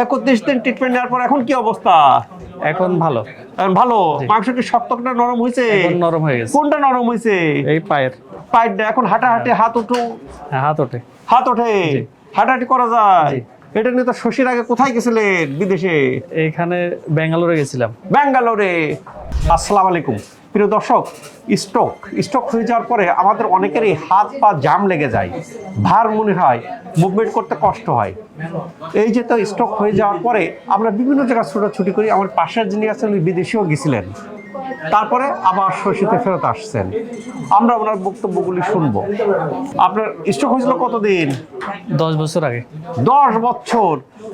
31 দিন ট্রিটমেন্ট নেওয়ার পর এখন কি অবস্থা? এখন ভালো। এখন ভালো। মাংস কি শক্তটা নরম হয়েছে? এখন নরম হয়ে গেছে। কোনটা নরম হয়েছে? এই পায়ের। পায়েরটা। এখন হাঁটাহাঁটি হাত উঠো। হ্যাঁ, হাত ওঠে। হাত ওঠে। জি। হাঁটাহাঁটি করা যায়। জি। এটা নিয়ে তো শশীর আগে কোথায় গেছিলেন? বিদেশে। এইখানে ব্যাঙ্গালোরে গেছিলাম। ব্যাঙ্গালোরে। আসসালামু আলাইকুম প্রিয় দর্শক। স্ট্রোক হয়ে যাওয়ার পরে আমাদের অনেকেরই হাত পা জাম লেগে যায়, ভার মনে হয়, মুভমেন্ট করতে কষ্ট হয়। এই যে তো স্ট্রোক হয়ে যাওয়ার পরে আমরা বিভিন্ন জায়গায় ছোটাছুটি করি। আমার পাশের যিনি আছেন উনি বিদেশেও গেছিলেন, তারপরে আবার শশীতে ফেরত আসছেন। আমরা ওনার বক্তব্যগুলি শুনবো। আপনার স্ট্রোক হয়েছিল কতদিন? 10 বছর আগে। 10 বছর।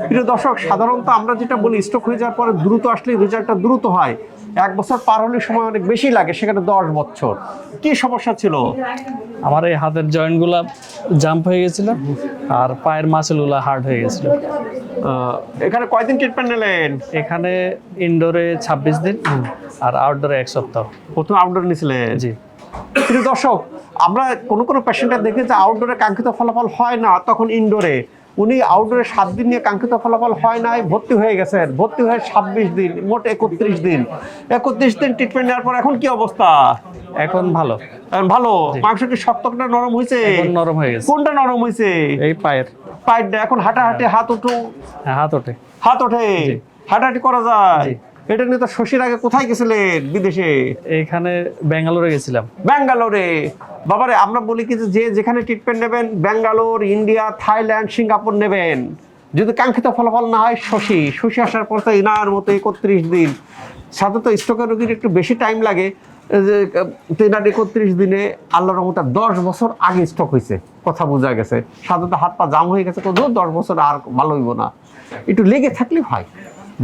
প্রিয় দর্শক, সাধারণত আমরা যেটা বলি স্ট্রোক হয়ে যাওয়ার পরে দ্রুত আসলে রেজাল্টটা দ্রুত হয়, 1 বছর পার হলে সময় অনেক বেশি লাগে, সেখানে 10 বছর। কি সমস্যা ছিল? আমার এই হাতের জয়েন্টগুলা জাম্প হয়ে গেছিল আর পায়ের মাসেলগুলা হার্ড হয়ে গেছিল। এখানে কয়দিন ট্রিটমেন্ট নিলেন? এখানে ইনডোরে 26 দিন আর আউটডোরে 1 সপ্তাহ। প্রথম আউটডোর নিয়েছিলেন? জি। প্রিয় দর্শক, আমরা কোনো পেশেন্টের দেখি যে আউটডোরে কাঙ্ক্ষিত ফলাফল হয় না, তখন ইনডোরে। উনি আউটডোরে 7 দিন নিয়ে কাঙ্ক্ষিত ফলাফল হয় নাই, ভর্তি হয়ে গেছেন। ভর্তি হয়ে 26 দিন, মোট 31 দিন। 31 দিন ট্রিটমেন্ট নেওয়ার পর এখন কি অবস্থা? এখন ভালো। এখন ভালো। মাংস কি শক্তটা নরম হয়েছে? এখন নরম হয়ে গেছে। কোনটা নরম হয়েছে? এই পায়ের। পায়েরটা। এখন হাঁটাহাঁটি হাত উঠো। হ্যাঁ, হাত ওঠে। হাত ওঠে। জি। হাঁটাহাঁটি করা যায়। জি। এটা নিয়ে তো শশীর আগে কোথায় গেছিলেন? বিদেশে। এইখানে ব্যাঙ্গালোরে গেছিলাম। ব্যাঙ্গালোরে। বাবারে, আমরা বলি কি যে যেখানে ট্রিটমেন্ট নেবেন, ব্যাঙ্গালোর, ইন্ডিয়া, থাইল্যান্ড, সিঙ্গাপুর নেবেন। যদি কাঙ্ক্ষিত ফলাফল না হয়, শশী আসার পর তো এনার মতো 31 দিন। সাধারণত স্ট্রোকের রোগীর একটু বেশি টাইম লাগে, যে 31 দিনে আল্লাহর রহমতে 10 বছর আগে স্ট্রোক হয়েছে, কথা বোঝা গেছে। সাধারণত হাত পা জাম হয়ে গেছে, তো 10 বছর আর ভালো হইব না, একটু লেগে থাকলে হয়।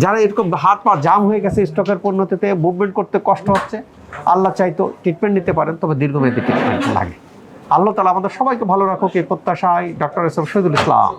যারা এরকম হাত পা জাম হয়ে গেছে স্ট্রোকের পরিণতিতে, মুভমেন্ট করতে কষ্ট হচ্ছে, আল্লাহ চাইতো ট্রিটমেন্ট নিতে পারেন, তবে দীর্ঘমেয়াদী ট্রিটমেন্ট লাগে। আল্লাহ তাআলা আমাদের সবাইকে ভালো রাখুক এই প্রত্যাশায়। Doctor S M Shahidul Islam.